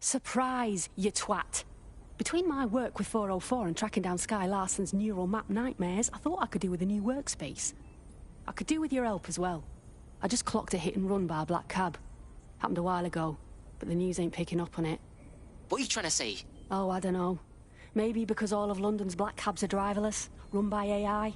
Surprise, you twat. Between my work with 404 and tracking down Sky Larson's neural map nightmares, I thought I could do with a new workspace. I could do with your help as well. I just clocked a hit and run by a black cab. Happened a while ago, but the news ain't picking up on it. What are you trying to say? Oh, I don't know. Maybe because all of London's black cabs are driverless, run by AI.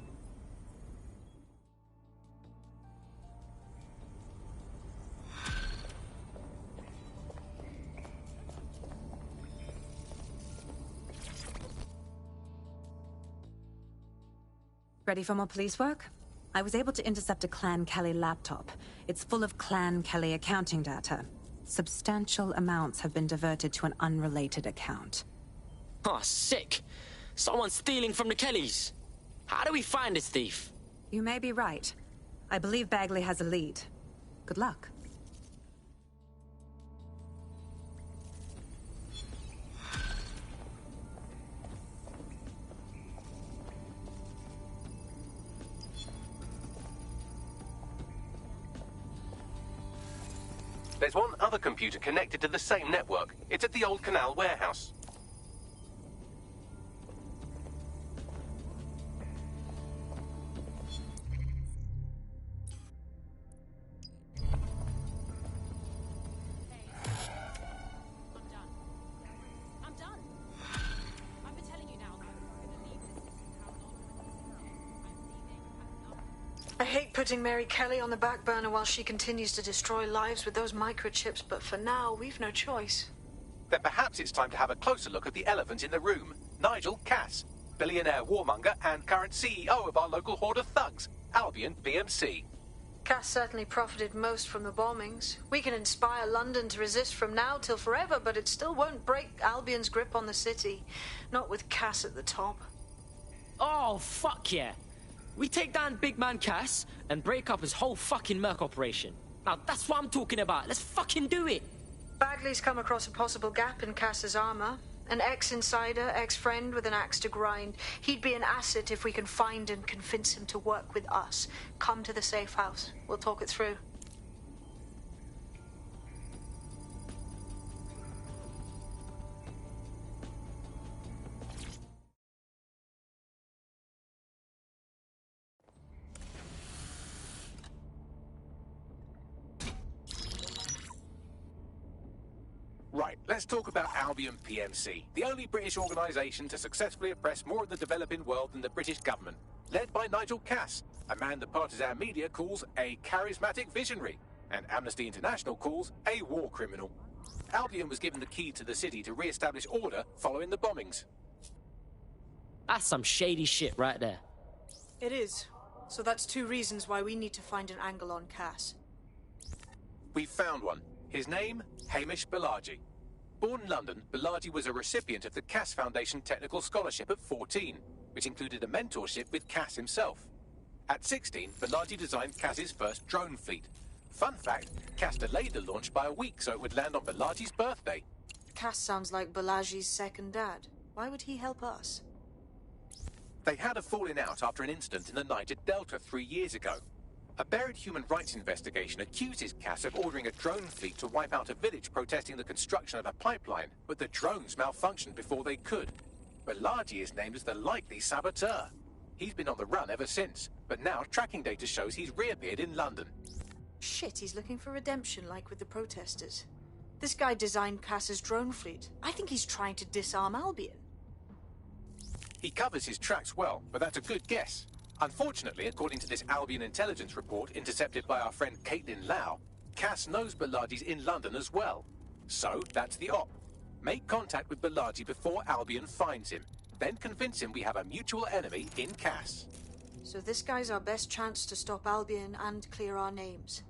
Ready for more police work? I was able to intercept a Clan Kelly laptop. It's full of Clan Kelly accounting data. Substantial amounts have been diverted to an unrelated account. Oh, sick. Someone's stealing from the Kellys. How do we find this thief? You may be right. I believe Bagley has a lead. Good luck. There's one other computer connected to the same network. It's at the old canal warehouse. I hate putting Mary Kelly on the back burner while she continues to destroy lives with those microchips, but for now, we've no choice. Then perhaps it's time to have a closer look at the elephant in the room. Nigel Cass, billionaire warmonger and current CEO of our local horde of thugs, Albion PMC. Cass certainly profited most from the bombings. We can inspire London to resist from now till forever, but it still won't break Albion's grip on the city. Not with Cass at the top. Oh, fuck yeah. We take down Big Man Cass and break up his whole fucking Merc operation. Now, that's what I'm talking about. Let's fucking do it. Bagley's come across a possible gap in Cass's armor. An ex-insider, ex-friend with an axe to grind. He'd be an asset if we can find and convince him to work with us. Come to the safe house. We'll talk it through. Right, let's talk about Albion PMC, the only British organisation to successfully oppress more of the developing world than the British government, led by Nigel Cass, a man the partisan media calls a charismatic visionary, and Amnesty International calls a war criminal. Albion was given the key to the city to re-establish order following the bombings. That's some shady shit right there. It is. So that's two reasons why we need to find an angle on Cass. We've found one. His name, Hamish Balaji. Born in London, Balaji was a recipient of the Cass Foundation Technical Scholarship at 14, which included a mentorship with Cass himself. At 16, Balaji designed Cass's first drone fleet. Fun fact, Cass delayed the launch by a week so it would land on Balaji's birthday. Cass sounds like Balaji's second dad. Why would he help us? They had a falling out after an incident in the Niger Delta 3 years ago. A buried human rights investigation accuses Cass of ordering a drone fleet to wipe out a village protesting the construction of a pipeline, but the drones malfunctioned before they could. Balaji is named as the likely saboteur. He's been on the run ever since, but now tracking data shows he's reappeared in London. Shit, he's looking for redemption like with the protesters. This guy designed Cass's drone fleet. I think he's trying to disarm Albion. He covers his tracks well, but that's a good guess. Unfortunately, according to this Albion intelligence report intercepted by our friend Caitlin Lau, Cass knows Balaji's in London as well. So, that's the op. Make contact with Balaji before Albion finds him. Then convince him we have a mutual enemy in Cass. So this guy's our best chance to stop Albion and clear our names.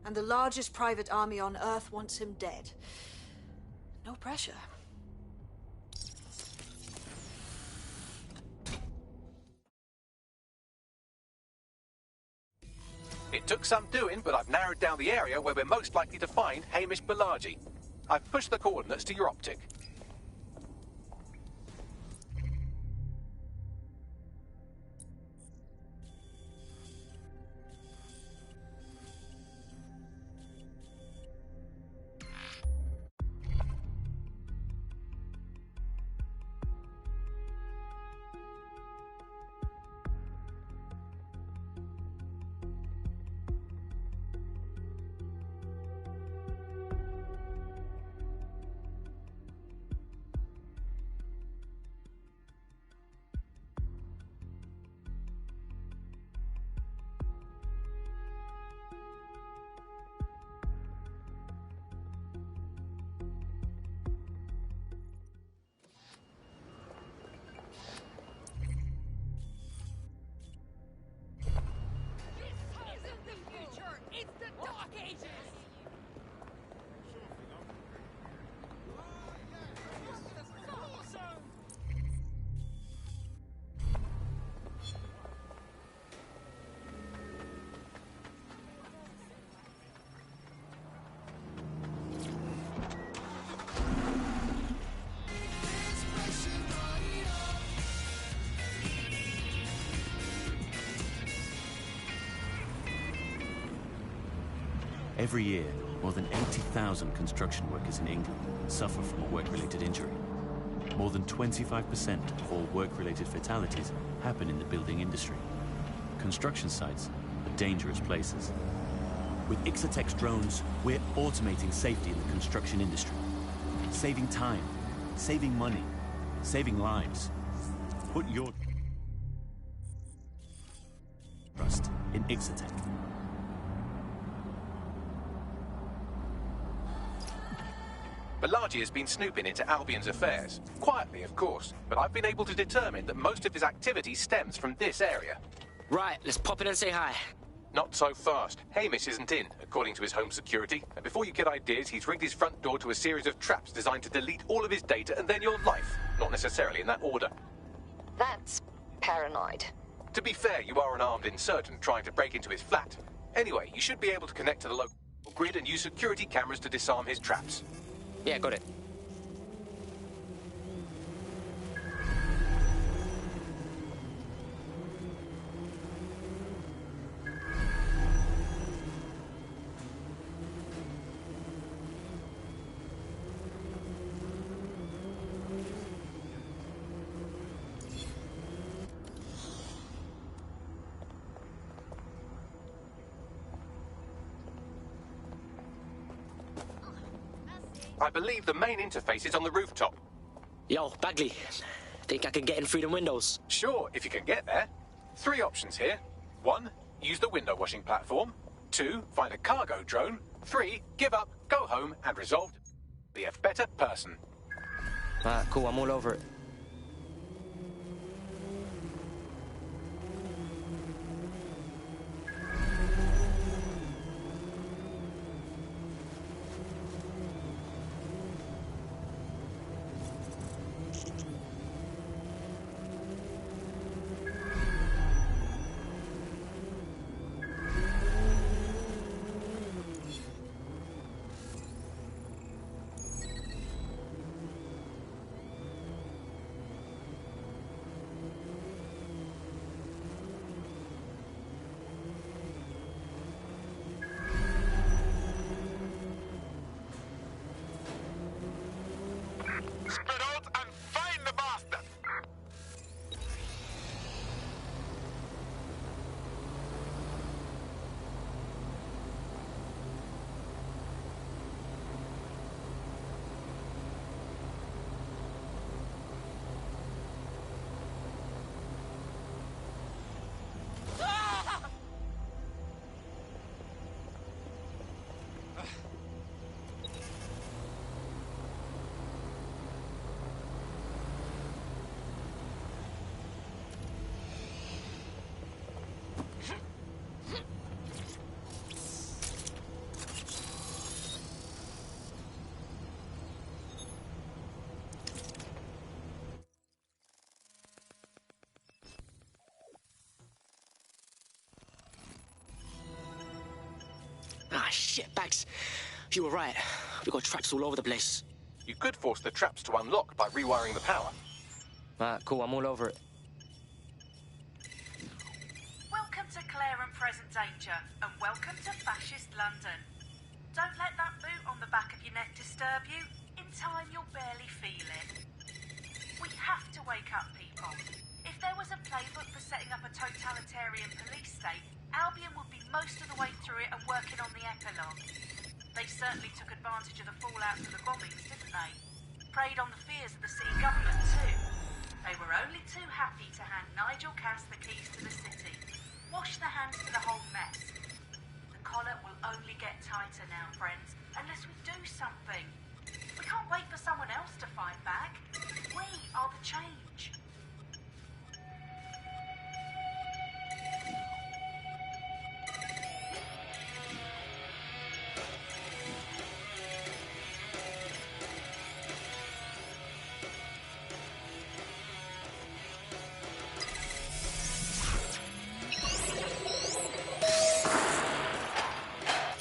And the largest private army on Earth wants him dead. No pressure. It took some doing, but I've narrowed down the area where we're most likely to find Hamish Balaji. I've pushed the coordinates to your optic. Every year, more than 80,000 construction workers in England suffer from a work-related injury. More than 25% of all work-related fatalities happen in the building industry. Construction sites are dangerous places. With Ixotek's drones, we're automating safety in the construction industry. Saving time, saving money, saving lives. Put your trust in Ixotek. Balaji has been snooping into Albion's affairs. Quietly, of course, but I've been able to determine that most of his activity stems from this area. Right, let's pop in and say hi. Not so fast. Hamish isn't in, according to his home security. And before you get ideas, he's rigged his front door to a series of traps designed to delete all of his data and then your life. Not necessarily in that order. That's paranoid. To be fair, you are an armed insurgent trying to break into his flat. Anyway, you should be able to connect to the local grid and use security cameras to disarm his traps. Yeah, got it. I believe the main interface is on the rooftop. Yo, Bagley. Think I can get in through them windows? Sure, if you can get there. 3 options here. 1, use the window washing platform. 2, find a cargo drone. 3, give up, go home, and resolve to be a better person. Alright, cool, I'm all over it. Spread out and find the bastard! Ah, shit, Bags. You were right. We got traps all over the place. You could force the traps to unlock by rewiring the power. Alright, cool, I'm all over it. Welcome to Claire and Present Danger, and welcome to Fascist London. Don't let that boot on the back of your neck disturb you. In time, you'll barely feel it. We have to wake up, people. If there was a playbook for setting up a totalitarian police state, Albion would be most of the way through it and working on the epilogue. They certainly took advantage of the fallout from the bombings, didn't they? Preyed on the fears of the city government, too. They were only too happy to hand Nigel Cass the keys to the city. Wash their hands of the whole mess. The collar will only get tighter now, friends, unless we do something. We can't wait for someone else to fight back. We are the change.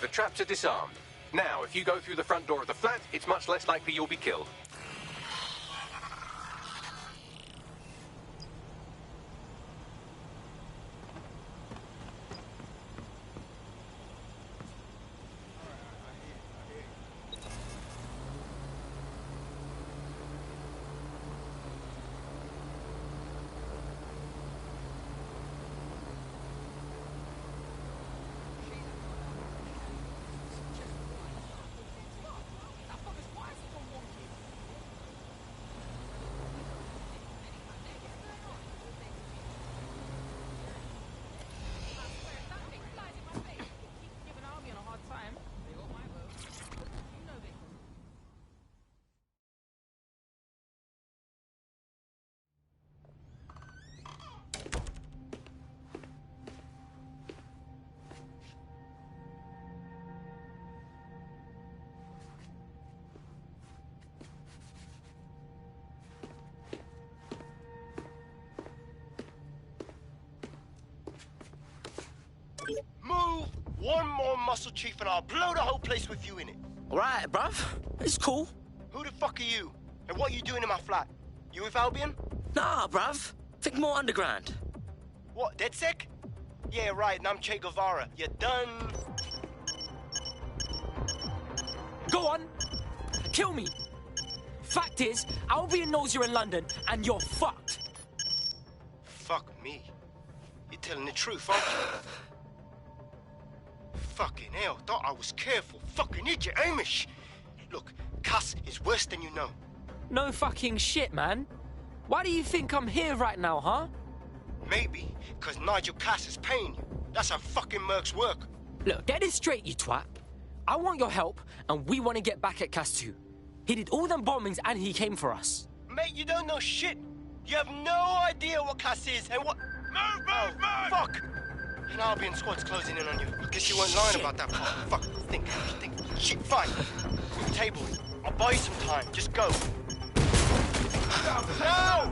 The traps are disarmed. Now, if you go through the front door of the flat, it's much less likely you'll be killed. One more muscle chief and I'll blow the whole place with you in it. Alright, bruv. It's cool. Who the fuck are you? And what are you doing in my flat? You with Albion? Nah, bruv. Think more underground. What, DedSec? Yeah, right, and I'm Che Guevara. You done? Go on. Kill me. Fact is, Albion knows you're in London, and you're fucked. Fuck me. You're telling the truth, aren't you? Fucking hell, thought I was careful. Fucking idiot, Amish. Look, Cass is worse than you know. No fucking shit, man. Why do you think I'm here right now, huh? Maybe, because Nigel Cass is paying you. That's how fucking mercs work. Look, get this straight, you twat. I want your help, and we want to get back at Cass too. He did all them bombings, and he came for us. Mate, you don't know shit. You have no idea what Cass is and what... Move! Fuck! An Albion squad's closing in on you. I guess you weren't lying about that part. Fuck, think. Shit, fine. Move the table. I'll buy you some time. Just go. No!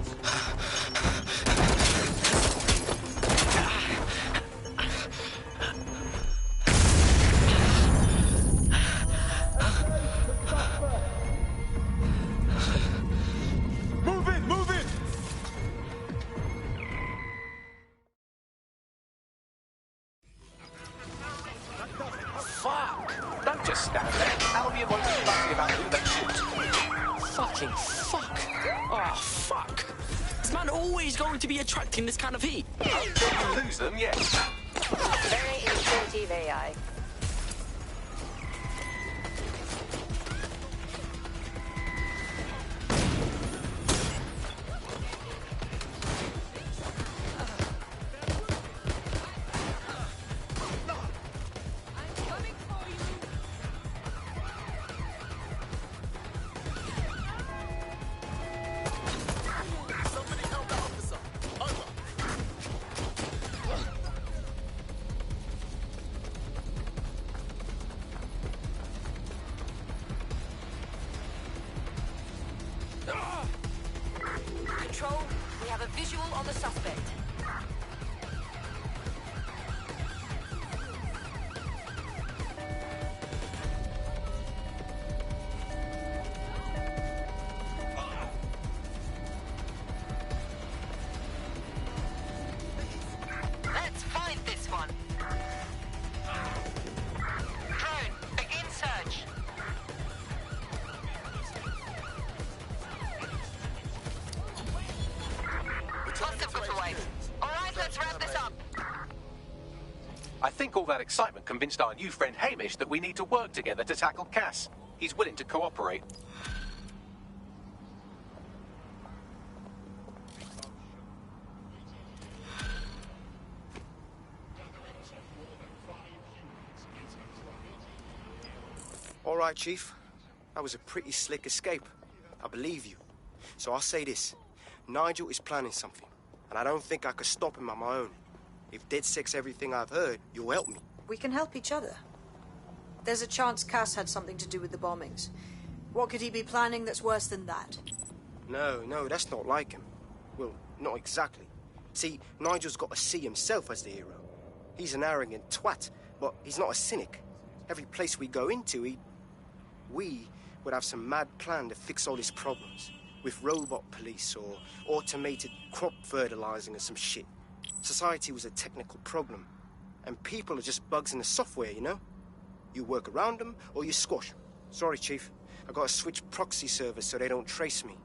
Move it! Fuck! Don't just stand there. Albion won't be fussy about who they shoot. Fucking fuck. Oh, fuck. This man always going to be attracting this kind of heat. Until you lose them, yes. Very intuitive AI. Control, we have a visual on the suspect. Let's find this one. Drone, begin search. Hostile got away. All right, let's wrap this up. I think all that excitement convinced our new friend Hamish that we need to work together to tackle Cass. He's willing to cooperate. All right, Chief. That was a pretty slick escape. I believe you. So I'll say this. Nigel is planning something, and I don't think I could stop him on my own. If DedSec's everything I've heard, you'll help me. We can help each other. There's a chance Cass had something to do with the bombings. What could he be planning that's worse than that? No, that's not like him. Well, not exactly. See, Nigel's got to see himself as the hero. He's an arrogant twat, but he's not a cynic. Every place we go into, we would have some mad plan to fix all his problems. With robot police or automated crop fertilizing or some shit. Society was a technical problem. And people are just bugs in the software, you know? You work around them or you squash them. Sorry, Chief. I gotta switch proxy servers so they don't trace me.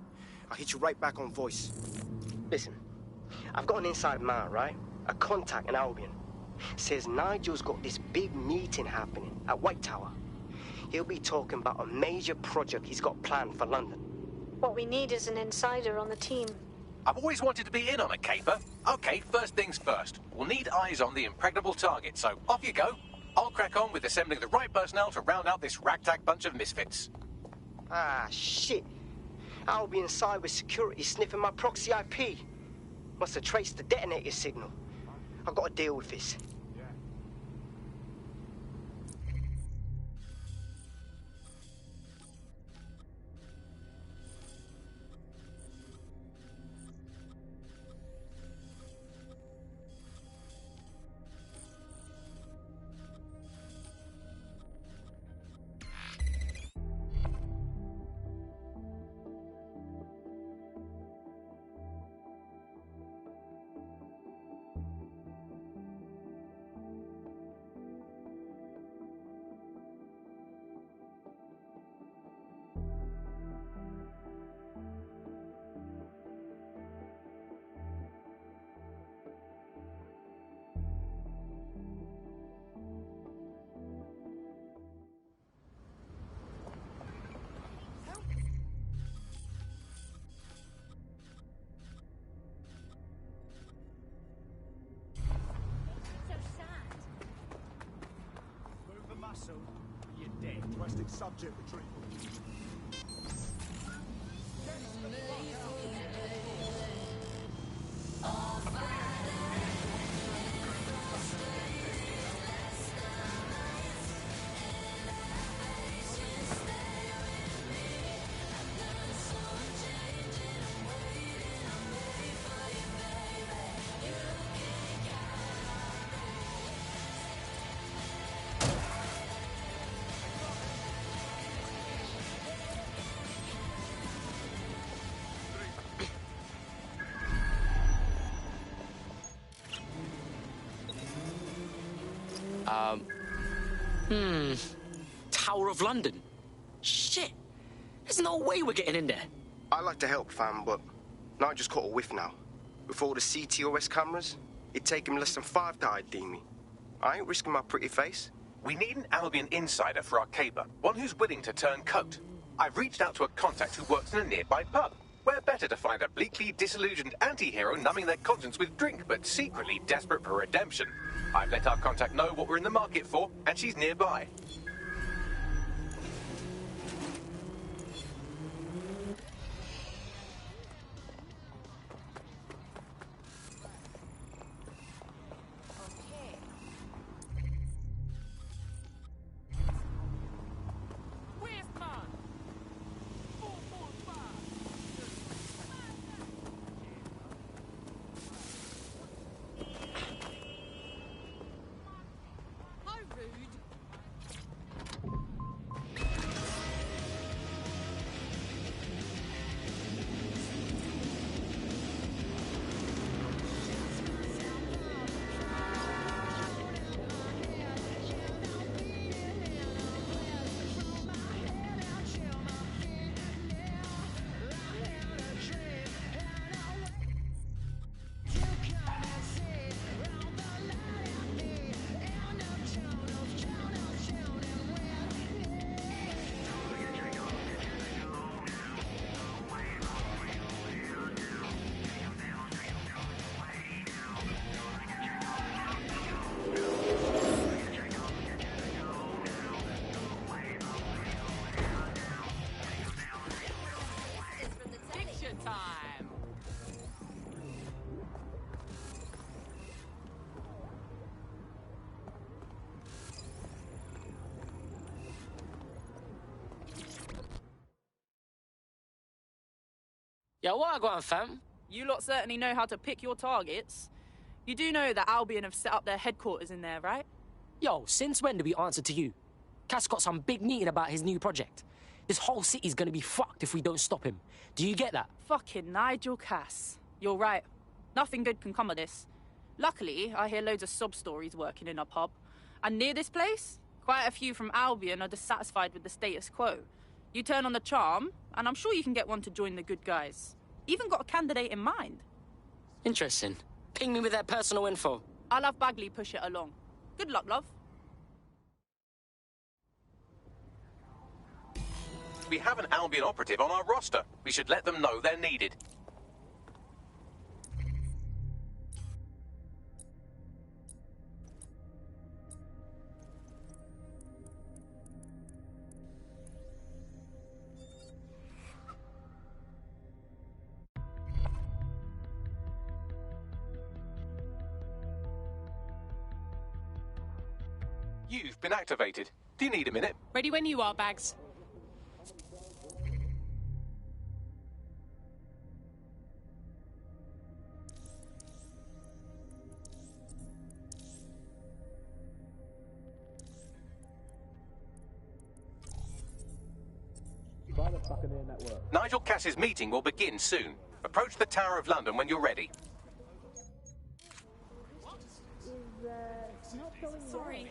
I'll hit you right back on voice. Listen, I've got an inside man, right? A contact in Albion. Says Nigel's got this big meeting happening at White Tower. He'll be talking about a major project he's got planned for London. What we need is an insider on the team. I've always wanted to be in on a caper. Okay, first things first. We'll need eyes on the impregnable target, so off you go. I'll crack on with assembling the right personnel to round out this ragtag bunch of misfits. Ah, shit. Albion cyber security sniffing my proxy IP. Must have traced the detonator signal. I've got to deal with this. muscle, you're dead. Requesting subject retrieval. Tower of London. Shit. There's no way we're getting in there. I like to help, fam, but Nigel's caught a whiff now. With all the CTOS cameras, it'd take him less than 5 to ID me. I ain't risking my pretty face. We need an Albion insider for our caper, one who's willing to turn coat. I've reached out to a contact who works in a nearby pub. Where better to find a bleakly disillusioned anti-hero numbing their conscience with drink, but secretly desperate for redemption. I've let our contact know what we're in the market for, and she's nearby. Yeah, what I got on, fam? You lot certainly know how to pick your targets. You do know that Albion have set up their headquarters in there, right? Yo, since when do we answer to you? Cass got some big meeting about his new project. This whole city's gonna be fucked if we don't stop him. Do you get that? Fucking Nigel Cass. You're right. Nothing good can come of this. Luckily, I hear loads of sob stories working in a pub. And near this place, quite a few from Albion are dissatisfied with the status quo. You turn on the charm, and I'm sure you can get one to join the good guys. Even got a candidate in mind. Interesting. Ping me with their personal info. I'll have Bagley push it along. Good luck, love. We have an Albion operative on our roster. We should let them know they're needed. You've been activated. Do you need a minute? Ready when you are, Bags. Nigel Cass's meeting will begin soon. Approach the Tower of London when you're ready. Sorry.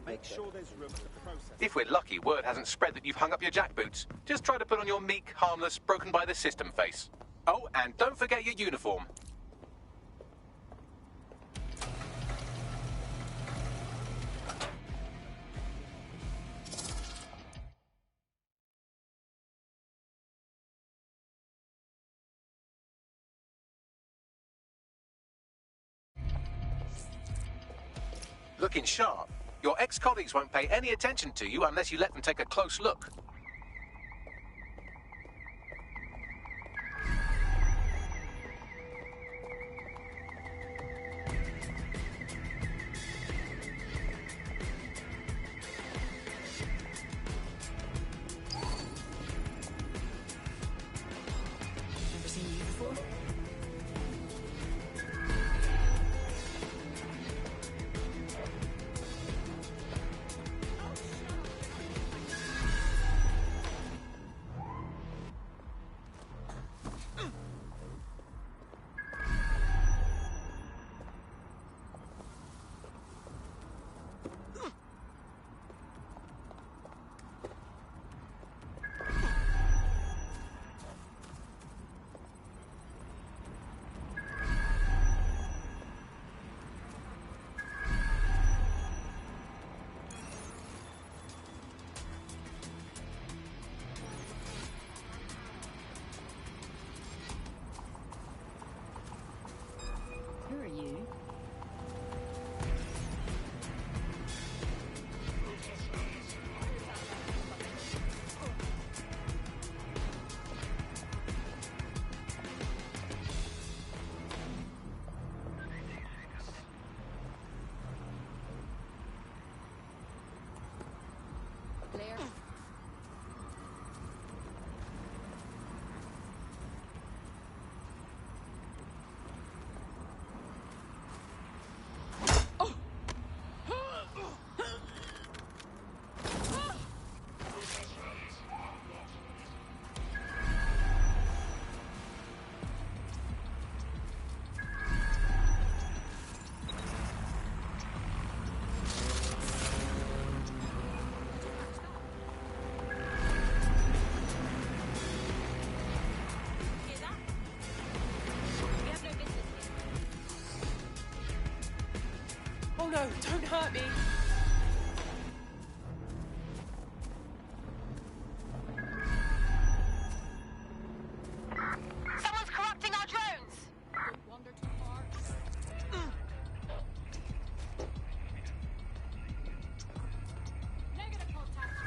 Make sure there's room for the process. If we're lucky, word hasn't spread that you've hung up your jackboots. Just try to put on your meek, harmless, broken by the system face. Oh, and don't forget your uniform. Looking sharp. Your ex-colleagues won't pay any attention to you unless you let them take a close look. Never seen you before? Who are you? Blair? Oh no, don't hurt me. Someone's corrupting our drones! Don't wander too far. Negative contact.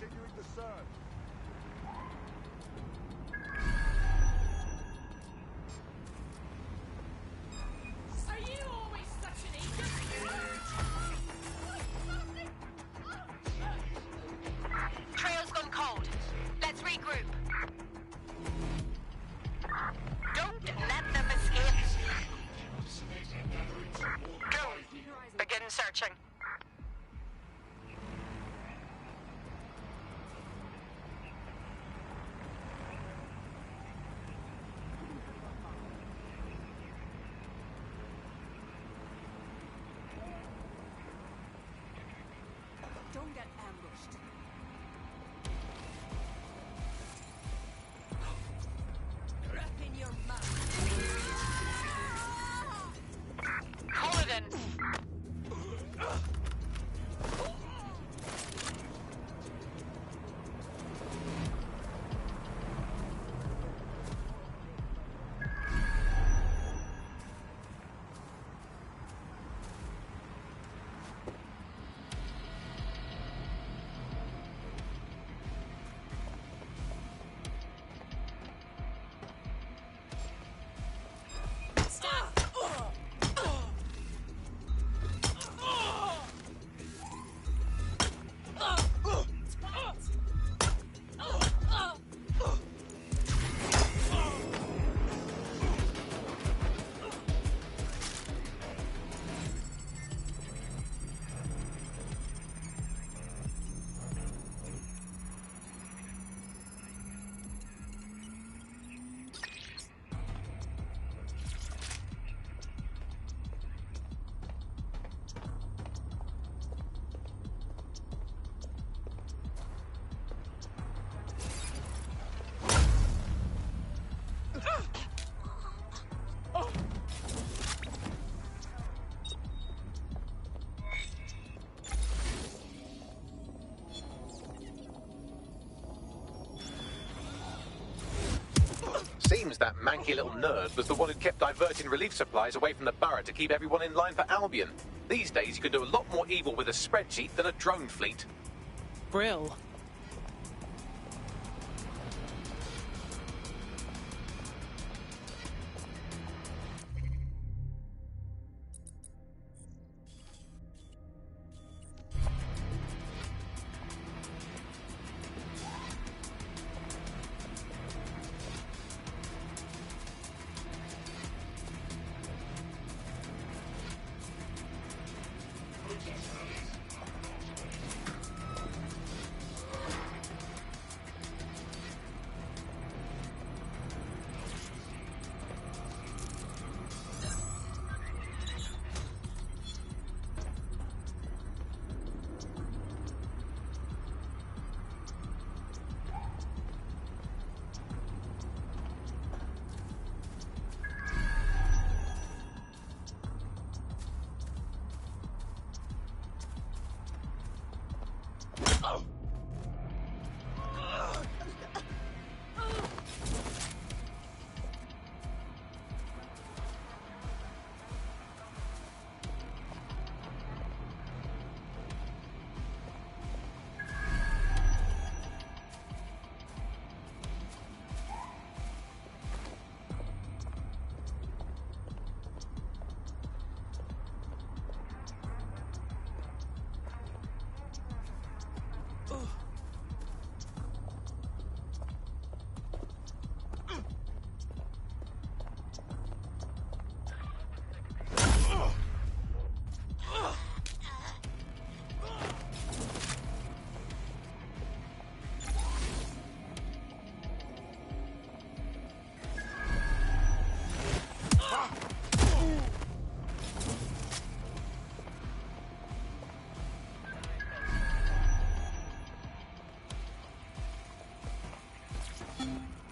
Continuing the search. Are you always such an idiot? Trail's gone cold. Let's regroup. Don't let them escape. Go. Begin searching. seems that manky little nerd was the one who kept diverting relief supplies away from the Borough to keep everyone in line for Albion. These days, you can do a lot more evil with a spreadsheet than a drone fleet. Brill.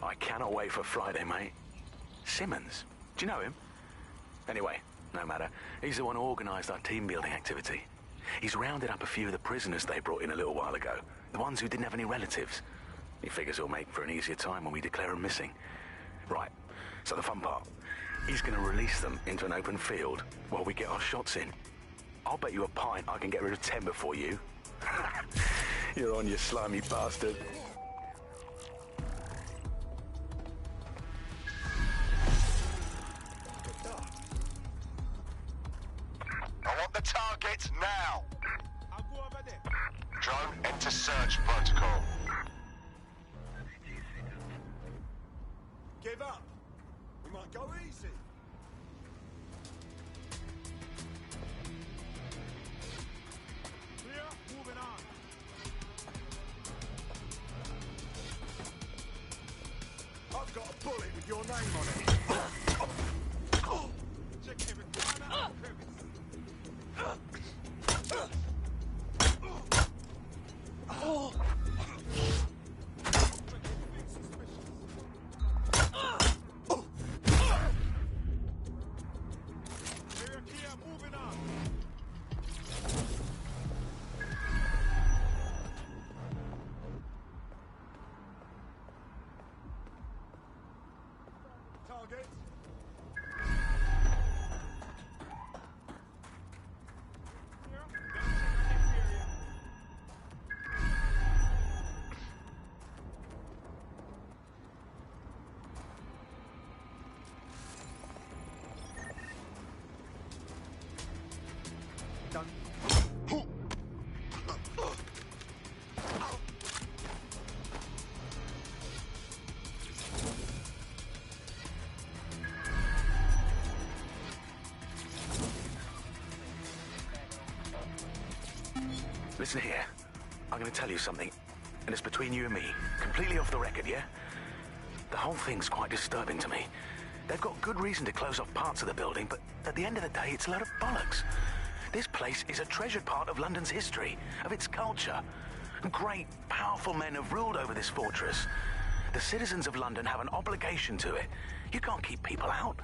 I cannot wait for Friday, mate. Simmons? Do you know him? Anyway, no matter. He's the one who organised our team-building activity. He's rounded up a few of the prisoners they brought in a little while ago. The ones who didn't have any relatives. He figures he'll make for an easier time when we declare them missing. Right, so the fun part. He's going to release them into an open field while we get our shots in. I'll bet you a pint I can get rid of 10 before you. You're on, you slimy bastard. I want the target now. I'll go over there. Drone, enter search protocol. Give up. We might go easy. Clear, moving on. I've got a bullet with your name on it. Check everything out of the crevice. Oh! Target. Done. Listen here. I'm going to tell you something, and it's between you and me. Completely off the record, yeah? The whole thing's quite disturbing to me. They've got good reason to close off parts of the building, but at the end of the day, it's a load of bollocks. This place is a treasured part of London's history, of its culture. Great, powerful men have ruled over this fortress. The citizens of London have an obligation to it. You can't keep people out.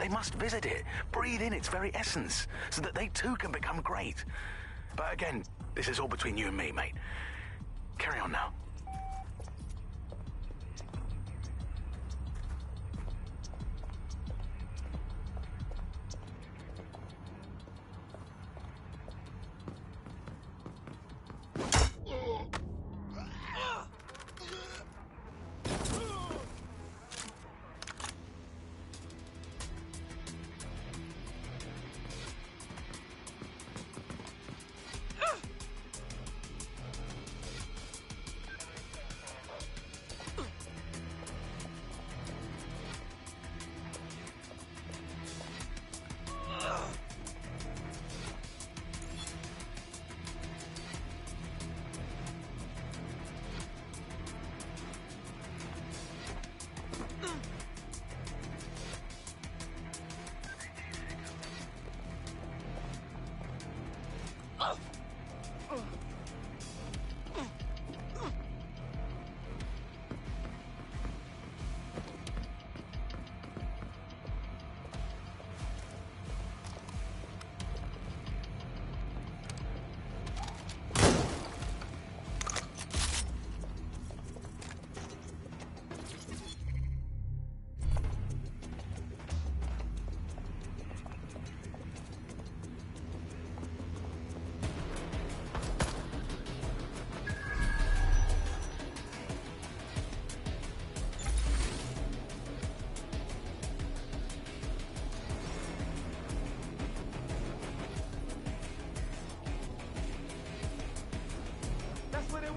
They must visit it, breathe in its very essence, so that they too can become great. But again, this is all between you and me, mate. Carry on now.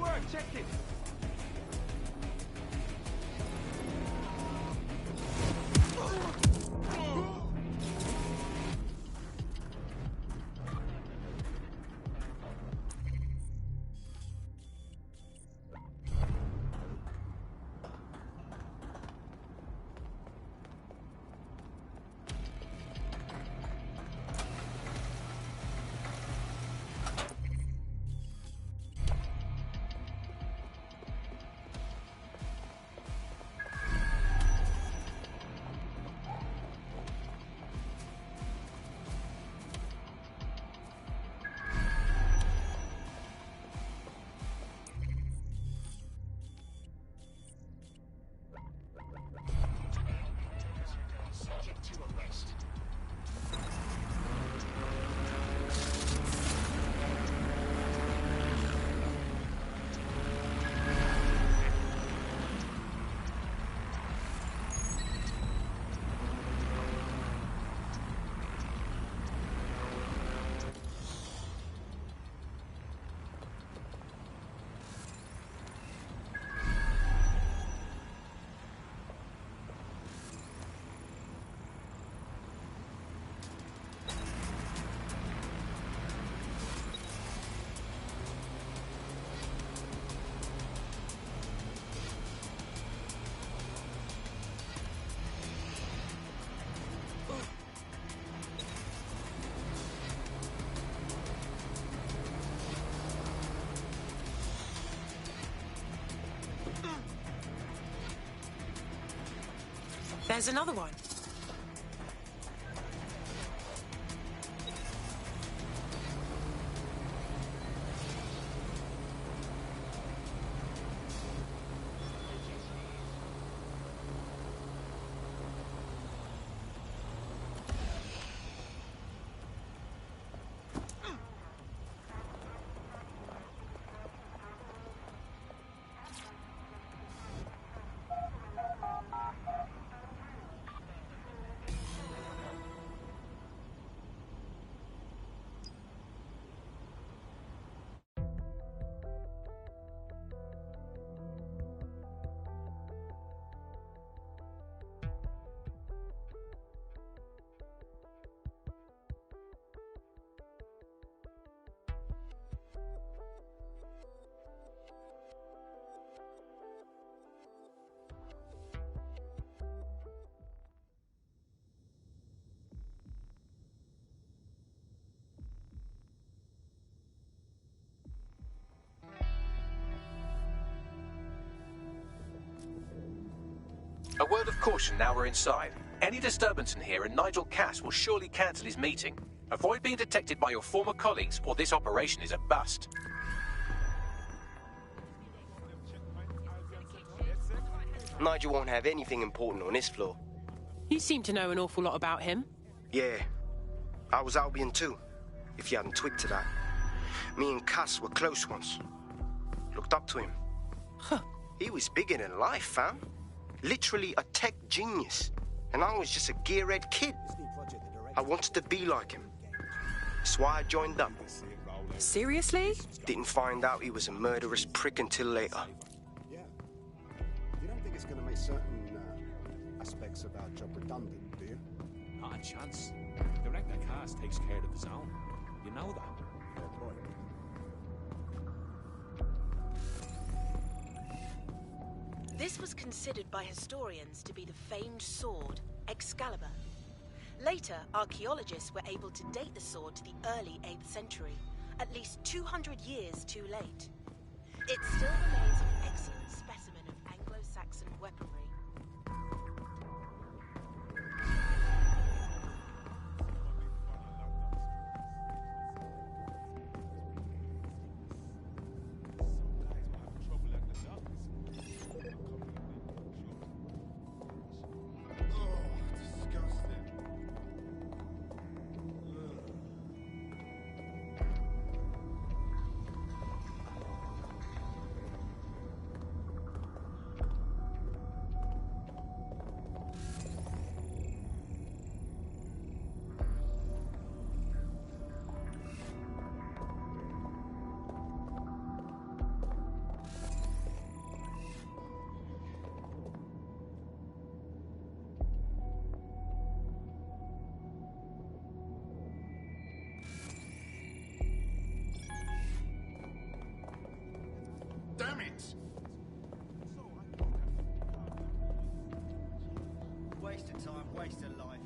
work, check it! There's another one. A word of caution now we're inside. Any disturbance in here and Nigel Cass will surely cancel his meeting. Avoid being detected by your former colleagues or this operation is a bust. Nigel won't have anything important on this floor. You seem to know an awful lot about him. Yeah. I was Albion too, if you hadn't twigged to that. Me and Cass were close once. Looked up to him. Huh. He was bigger than life, fam. Literally a tech genius. And I was just a gearhead kid. I wanted to be like him. That's why I joined up. Seriously? Didn't find out he was a murderous prick until later. Yeah. You don't think it's going to make certain aspects of our job redundant, do you? Not a chance. Director Cass takes care of his own. You know that. Fair point. This was considered by historians to be the famed sword, Excalibur. Later, archaeologists were able to date the sword to the early 8th century, at least 200 years too late. It still remains an excellent specimen of Anglo-Saxon weaponry. waste of life.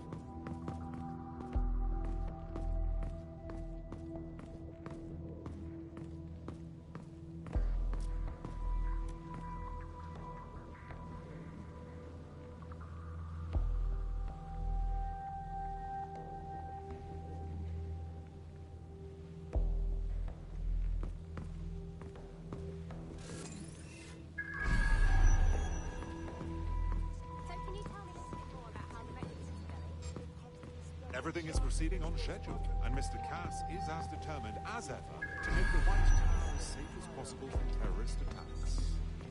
Everything is proceeding on schedule, and Mr. Cass is as determined as ever to make the White Tower as safe as possible from terrorist attacks.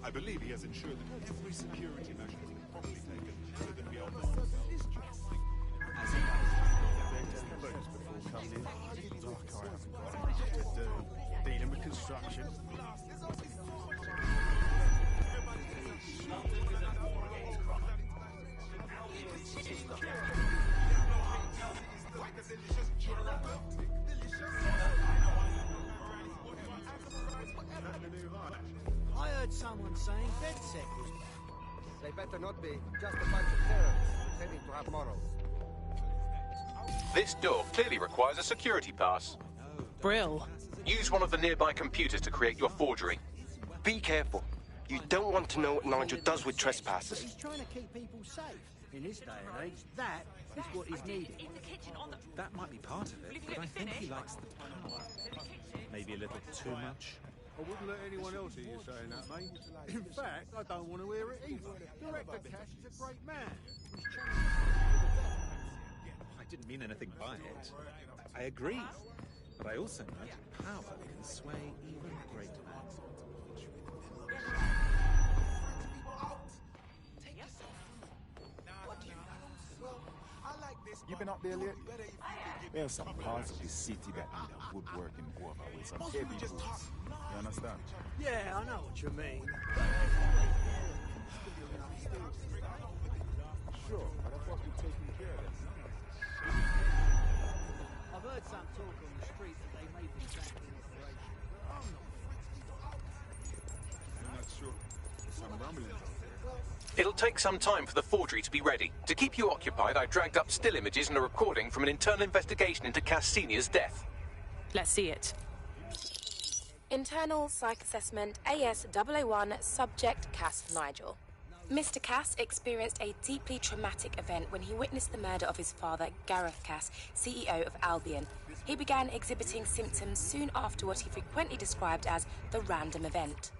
I believe he has ensured that every security measure has been properly taken within the beyond the As he knows, they're boots before coming in. Like I haven't got anything to do. Dealing with construction. I heard someone saying DedSec was... They better not be. Just a bunch of terrorists pretending to have morals. This door clearly requires a security pass. Brill. Use one of the nearby computers to create your forgery. Be careful. You don't want to know what Nigel does with trespassers. He's trying to keep people safe. In this day and age, that is what is needed. That might be part of it, but I think he likes the power. Maybe a little too much. I wouldn't let anyone else hear you saying that, mate. In fact, I don't want to hear it either. Director Cass is a great man. I didn't mean anything by it. I agree. But I also know that power can sway even great men. You been up there lately? There's some parts of the city that need a woodworking over with some heavy boots. You understand? Yeah, I know what you mean. Sure, but I thought we'd taken care of this. I've heard some talk on the street that they may be tracking operation. I'm not sure. There's some rumblings out there. It'll take some time for the forgery to be ready. To keep you occupied, I dragged up still images and a recording from an internal investigation into Cass Sr.'s death. Let's see it. Internal Psych Assessment AS-001 Subject Cass Nigel. Mr. Cass experienced a deeply traumatic event when he witnessed the murder of his father, Gareth Cass, CEO of Albion. He began exhibiting symptoms soon after what he frequently described as the random event.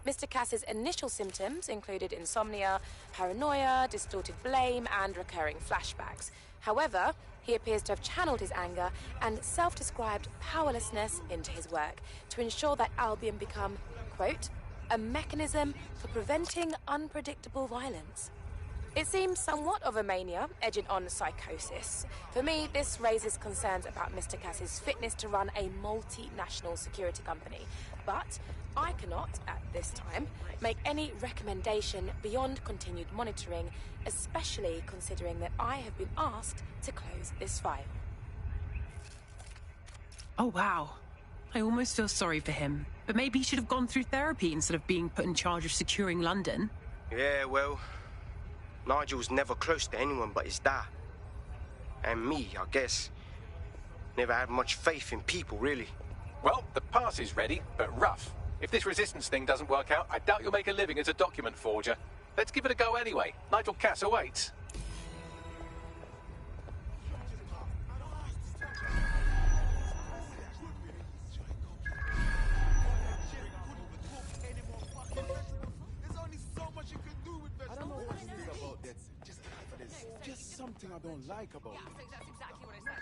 Mr. Cass's initial symptoms included insomnia, paranoia, distorted blame, and recurring flashbacks. However, he appears to have channeled his anger and self-described powerlessness into his work to ensure that Albion become, quote, a mechanism for preventing unpredictable violence. It seems somewhat of a mania, edging on psychosis. For me, this raises concerns about Mr. Cass's fitness to run a multinational security company. But I cannot, at this time, make any recommendation beyond continued monitoring, especially considering that I have been asked to close this file. Oh, wow. I almost feel sorry for him. But maybe he should have gone through therapy instead of being put in charge of securing London. Yeah, well, Nigel's never close to anyone but his dad. And me, I guess. Never had much faith in people, really. Well, the pass is ready, but rough. If this resistance thing doesn't work out, I doubt you'll make a living as a document forger. Let's give it a go anyway. Nigel Cass awaits. I don't know what it is about that. Just something I don't like about it. That's exactly what I said.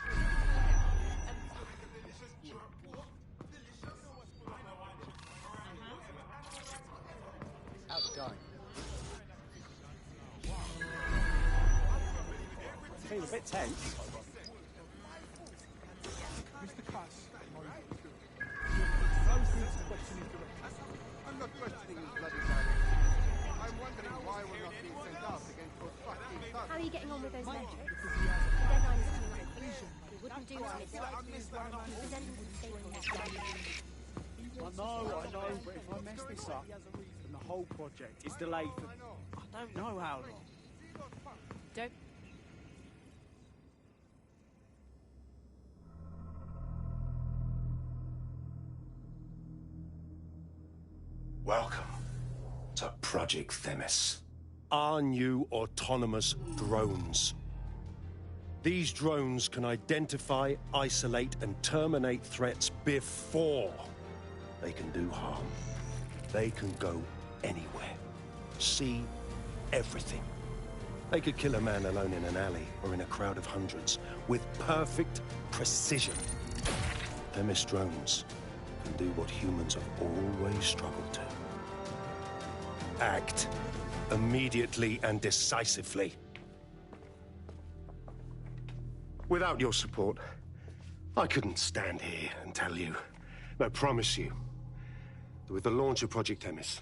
How's it going? Feels a bit tense. Mr. Cass, I'm not questioning his bloody direction. I'm wondering why we're not being sent out against those fucking thugs. How are you getting on with those metrics? The deadline is coming up soon. We wouldn't do to miss it. Present them to the stakeholders. I know, but if I mess this up, then the whole project is delayed for I don't know how long. Don't Welcome to Project Themis. Our new autonomous drones. These drones can identify, isolate, and terminate threats before they can do harm. They can go anywhere, see everything. They could kill a man alone in an alley or in a crowd of hundreds with perfect precision. Themis drones can do what humans have always struggled to. Act immediately and decisively. Without your support, I couldn't stand here and tell you, I promise you, that with the launch of Project Themis,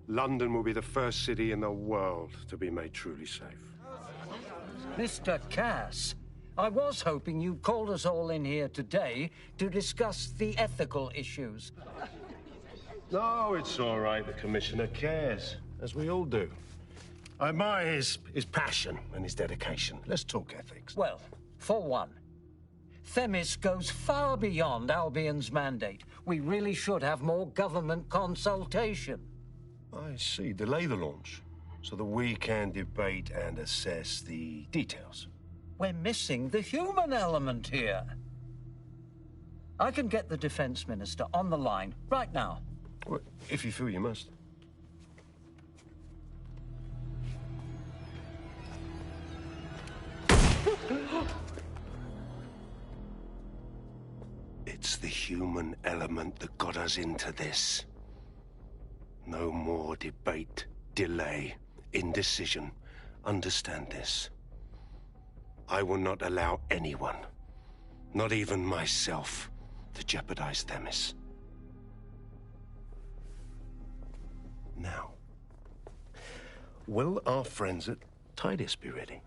London will be the first city in the world to be made truly safe. Mr. Cass, I was hoping you'd called us all in here today to discuss the ethical issues. No, it's all right. The Commissioner cares, as we all do. I admire his passion and his dedication. Let's talk ethics. Well, for one, Themis goes far beyond Albion's mandate. We really should have more government consultation. I see. Delay the launch so that we can debate and assess the details. We're missing the human element here. I can get the Defense Minister on the line right now. Well, if you feel you must. It's the human element that got us into this. No more debate, delay, indecision. Understand this. I will not allow anyone, not even myself, to jeopardize Themis. Now, will our friends at Tidus be ready?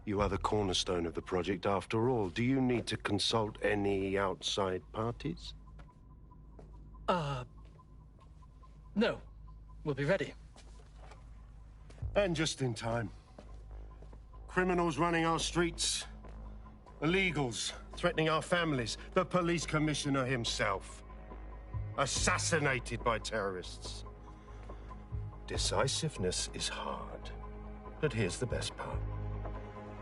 You are the cornerstone of the project after all. Do you need to consult any outside parties? No. We'll be ready. And just in time. Criminals running our streets. Illegals threatening our families. The police commissioner himself. Assassinated by terrorists. Decisiveness is hard. But here's the best part.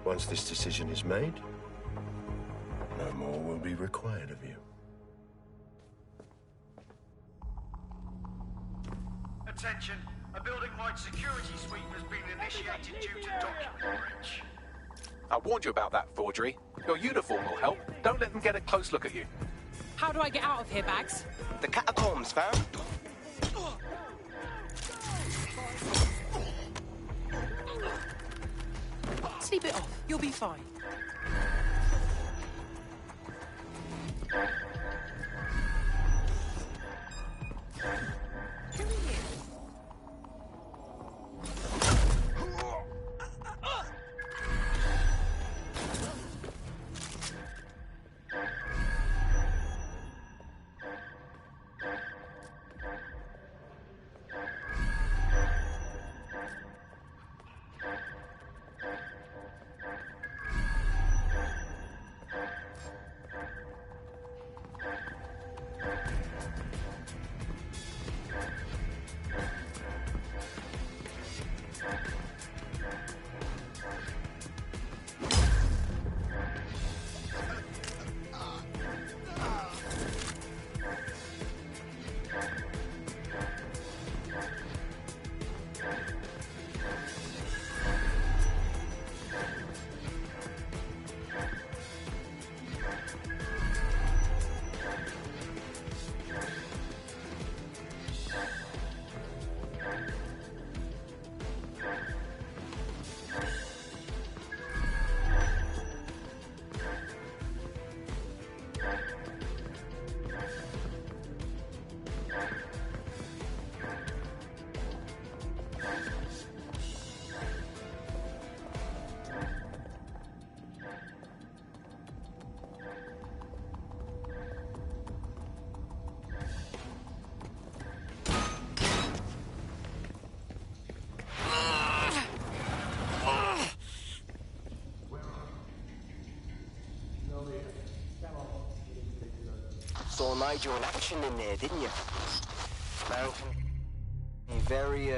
Once this decision is made, no more will be required of you. Attention, a building-wide security sweep has been initiated due to document breach. I warned you about that forgery. Your uniform will help. Don't let them get a close look at you. How do I get out of here, Bags? The catacombs, fam. Sleep it off. You'll be fine. Saw Nigel in action in there, didn't you? Mountain very,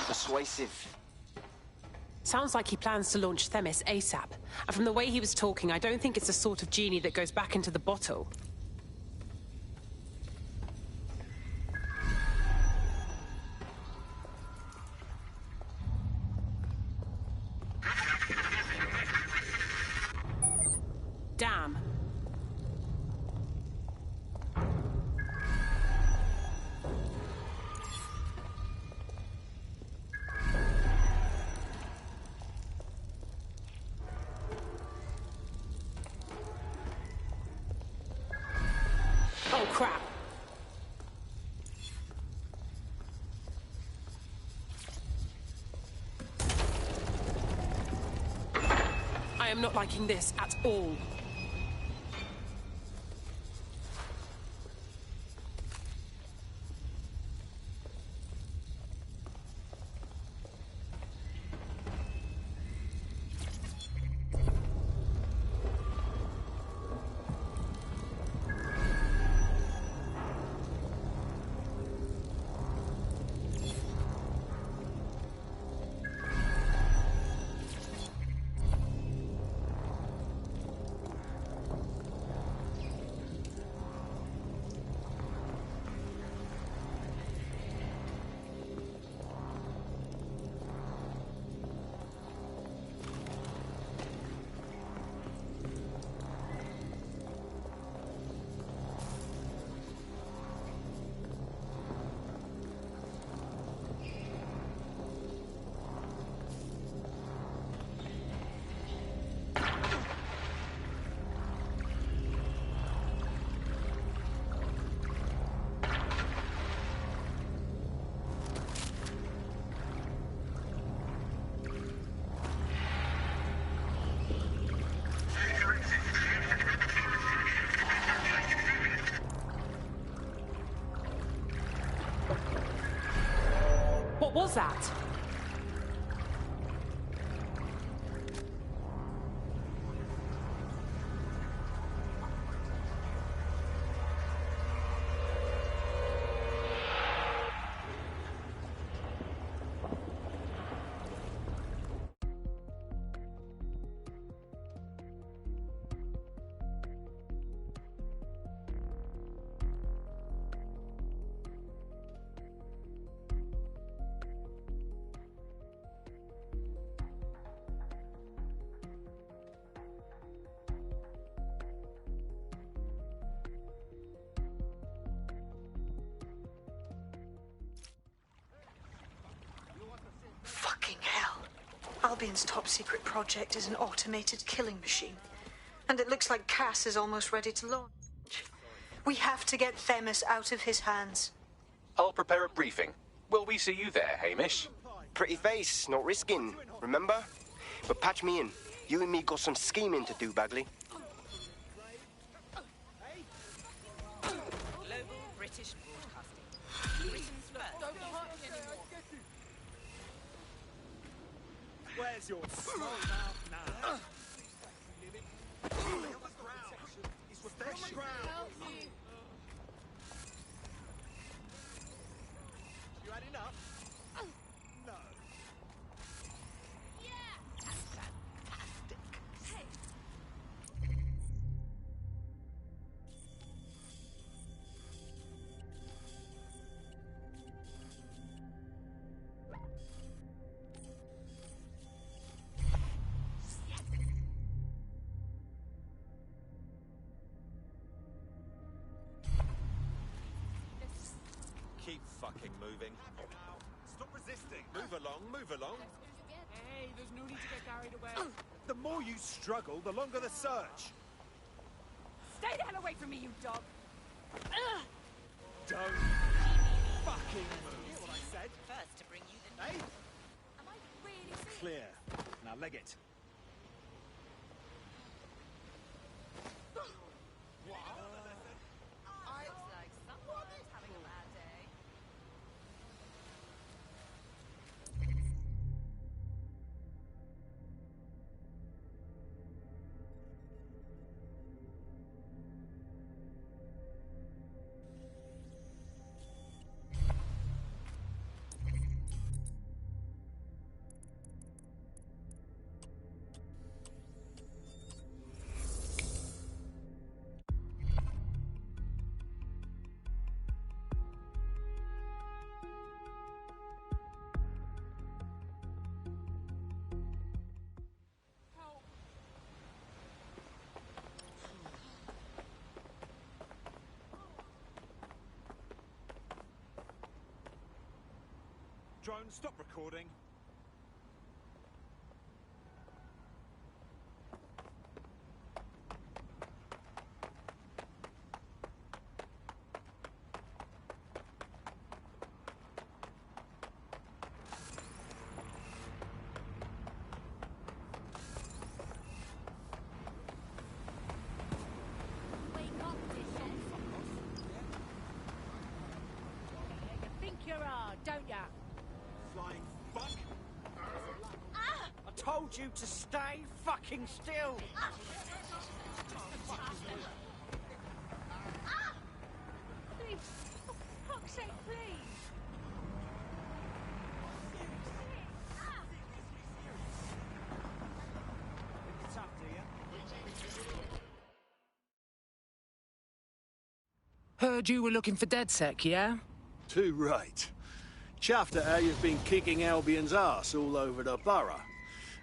persuasive. Sounds like he plans to launch Themis ASAP. And from the way he was talking, I don't think it's the sort of genie that goes back into the bottle. Damn. Oh, crap. I am not liking this at all. What was that? Fucking hell. Albion's top secret project is an automated killing machine. And it looks like Cass is almost ready to launch. We have to get Themis out of his hands. I'll prepare a briefing. Will we see you there, Hamish? Pretty face, not risking, remember? But patch me in. You and me got some scheming to do, Bagley. Global British Broadcasting. Britain's first. Don't hurt me anymore. Where's your small mouth now? It's refreshing. You had enough? No. Keep fucking moving. Stop resisting. Move along, move along. Hey, there's no need to get carried away. The more you struggle, the longer the search. Stay the hell away from me, you dog. Don't fucking move. Hear what I said? First to bring you the Hey? Am I really serious? Clear. Now leg it. Looks like someone's having a bad day. drone, stop recording. Don't ya? Flying fuck! I told you to stay fucking still! Please, for fuck's sake, please! It's up, do you? Heard you were looking for DedSec, yeah? Too right. Chuffed at how you've been kicking Albion's ass all over the borough.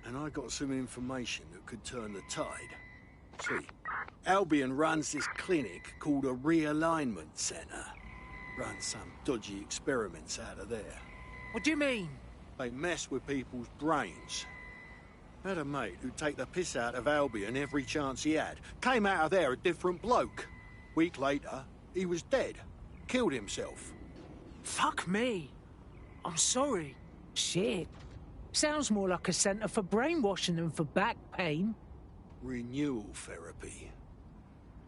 And I got some information that could turn the tide. See, Albion runs this clinic called a realignment centre. Runs some dodgy experiments out of there. What do you mean? They mess with people's brains. Had a mate who'd take the piss out of Albion every chance he had. Came out of there a different bloke. Week later, he was dead. Killed himself. Fuck me. I'm sorry. Shit. Sounds more like a centre for brainwashing than for back pain. Renewal therapy.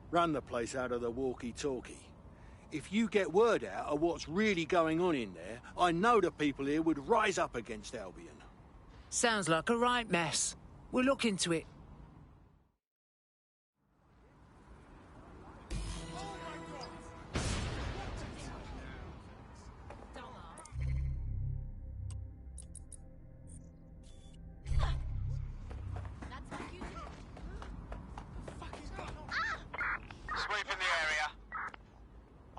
Run the place out of the walkie-talkie. If you get word out of what's really going on in there, I know the people here would rise up against Albion. Sounds like a right mess. We'll look into it.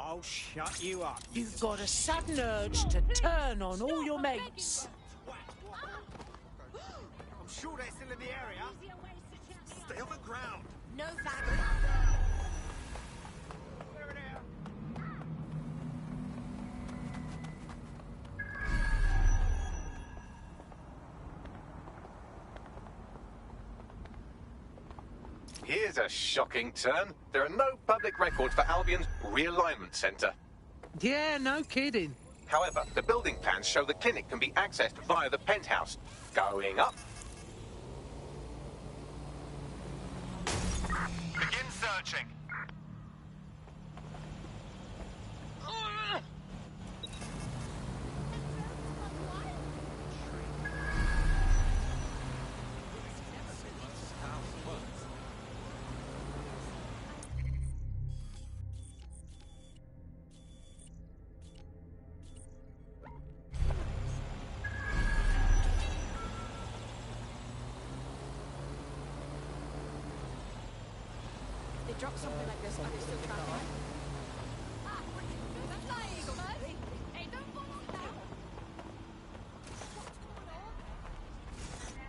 I'll shut you up. You've got a sudden urge to turn on all your mates. I'm sure they're still in the area. Stay on the ground. No faggot. Here's a shocking turn. There are no public records for Albion's realignment centre. Yeah, no kidding. However, the building plans show the clinic can be accessed via the penthouse. Going up. Begin searching. Drop something like this, I can still track it. Hey, don't fall off now.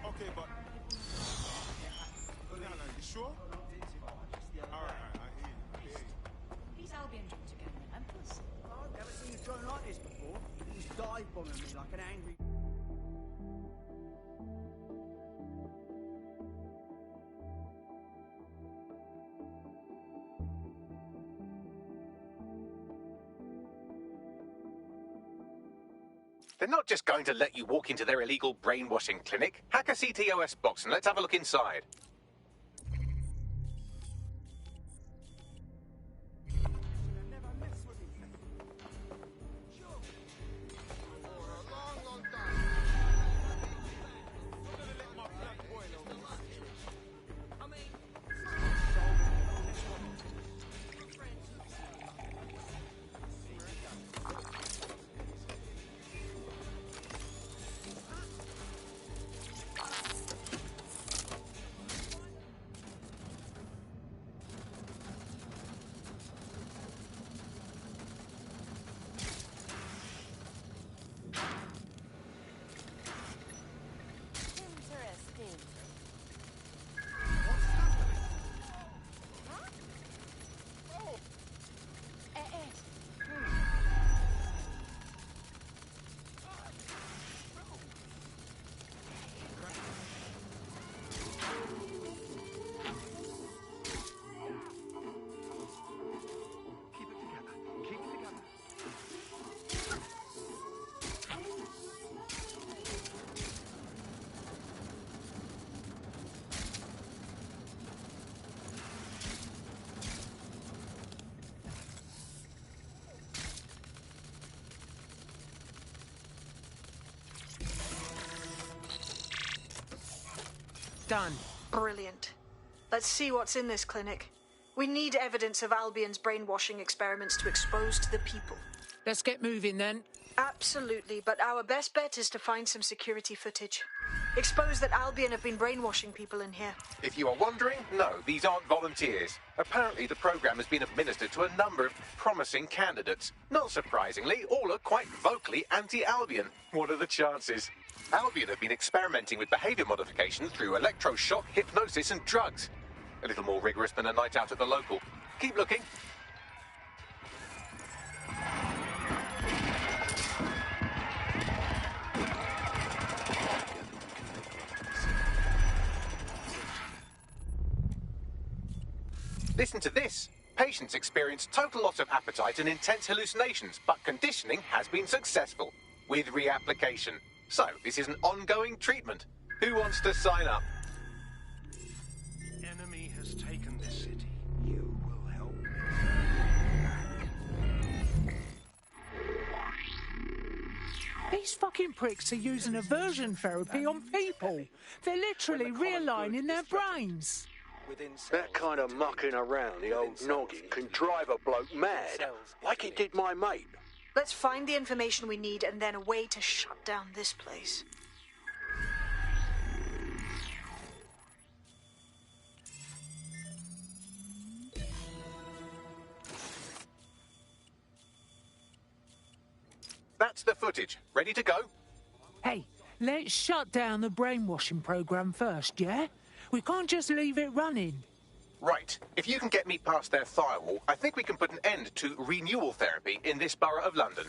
Okay, but... No, you sure? Alright, I hear you. These Albion drones are getting relentless. I've never seen a drone like this before. He's dive bombing me like an angry... They're not just going to let you walk into their illegal brainwashing clinic. Hack a CTOS box and let's have a look inside. Done. Brilliant. Let's see what's in this clinic. We need evidence of Albion's brainwashing experiments to expose to the people. Let's get moving then. Absolutely, but our best bet is to find some security footage. Expose that Albion have been brainwashing people in here. If you are wondering, no, these aren't volunteers. Apparently, the program has been administered to a number of promising candidates. Not surprisingly, all are quite vocally anti-Albion. What are the chances? Albion have been experimenting with behavior modification through electroshock, hypnosis, and drugs. A little more rigorous than a night out at the local. Keep looking. Listen to this. Patients experience total loss of appetite and intense hallucinations, but conditioning has been successful with reapplication. So, this is an ongoing treatment. Who wants to sign up? Enemy has taken the city. You will help me. These fucking pricks are using aversion therapy on people. They're literally realigning their brains. That kind of mucking around the old noggin can drive a bloke mad, like it did my mate. Let's find the information we need and then a way to shut down this place. That's the footage. Ready to go? Hey, let's shut down the brainwashing program first, yeah? We can't just leave it running. Right. If you can get me past their firewall, I think we can put an end to renewal therapy in this borough of London.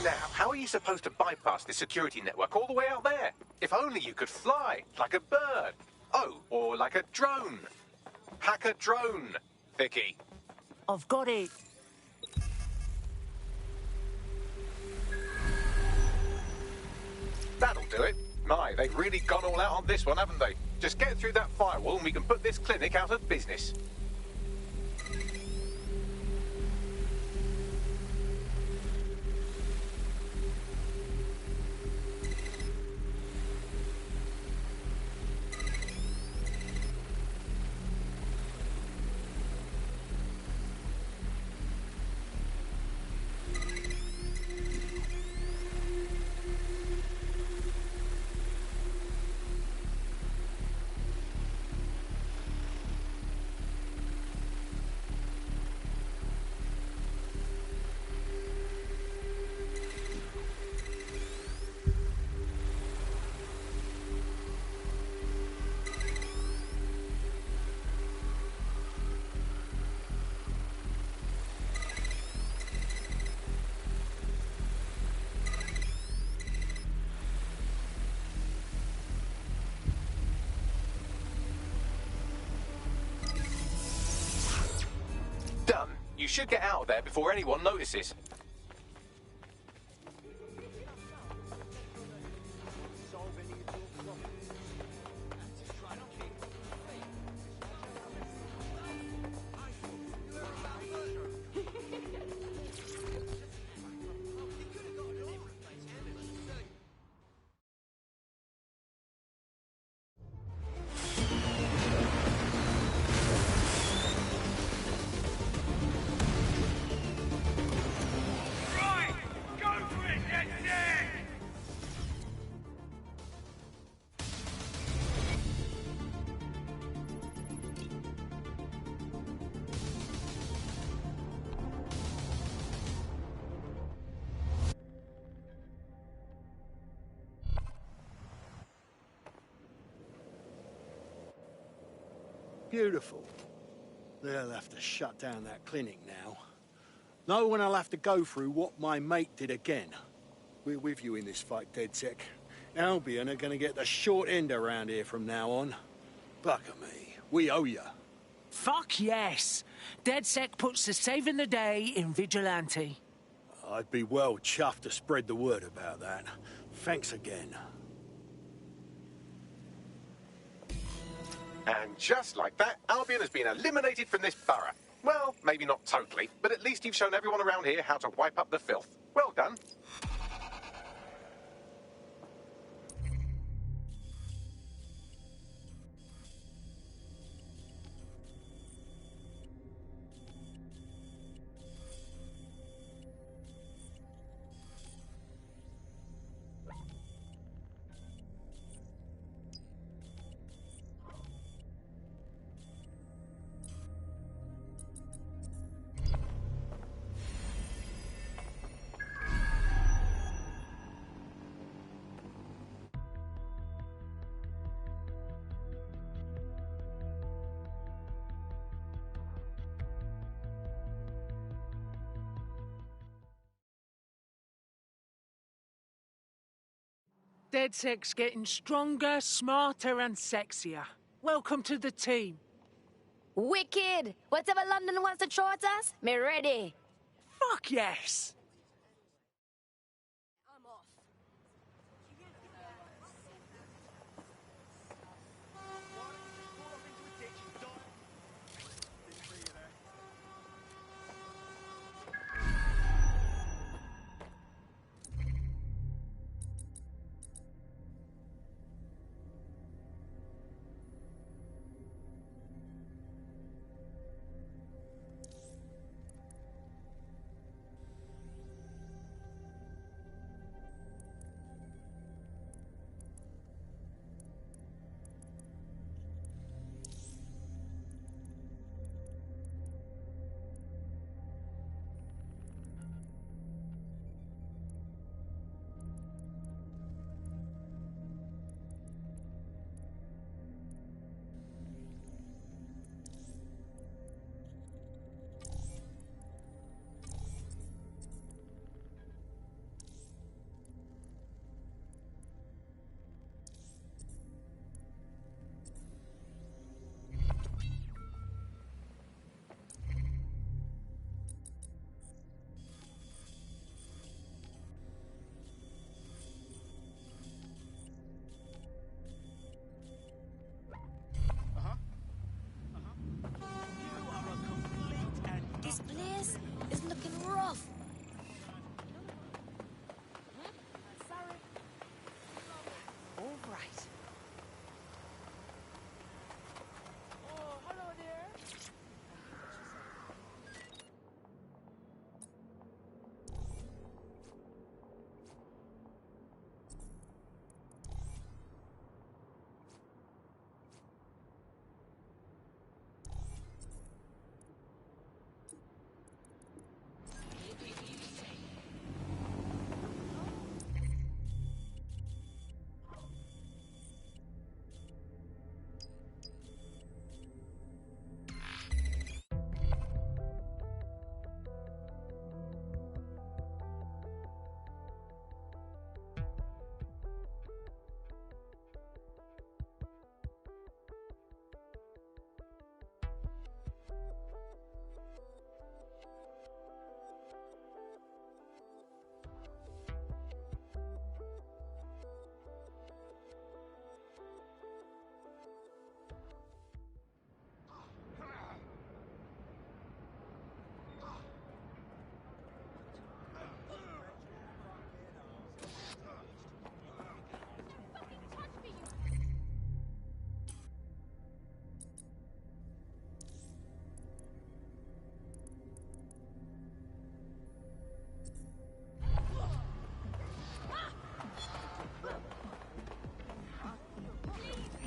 Now, how are you supposed to bypass this security network all the way out there? If only you could fly, like a bird. Oh, or like a drone. Hack a drone, Vicky. I've got it. That'll do it. My, they've really gone all out on this one, haven't they? Just get through that firewall and we can put this clinic out of business. Done. You should get out of there before anyone notices. Beautiful. They'll have to shut down that clinic now. No one will have to go through what my mate did again. We're with you in this fight, DedSec. Albion are gonna get the short end around here from now on. Bugger me. We owe you. Fuck yes. DedSec puts the saving the day in Vigilante. I'd be well chuffed to spread the word about that. Thanks again. And just like that, Albion has been eliminated from this borough. Well, maybe not totally, but at least you've shown everyone around here how to wipe up the filth. Well done. DedSec's getting stronger, smarter, and sexier. Welcome to the team. Wicked! Whatever London wants to throw at us, me ready. Fuck yes! This place is looking rough. All right. Oh, hello there.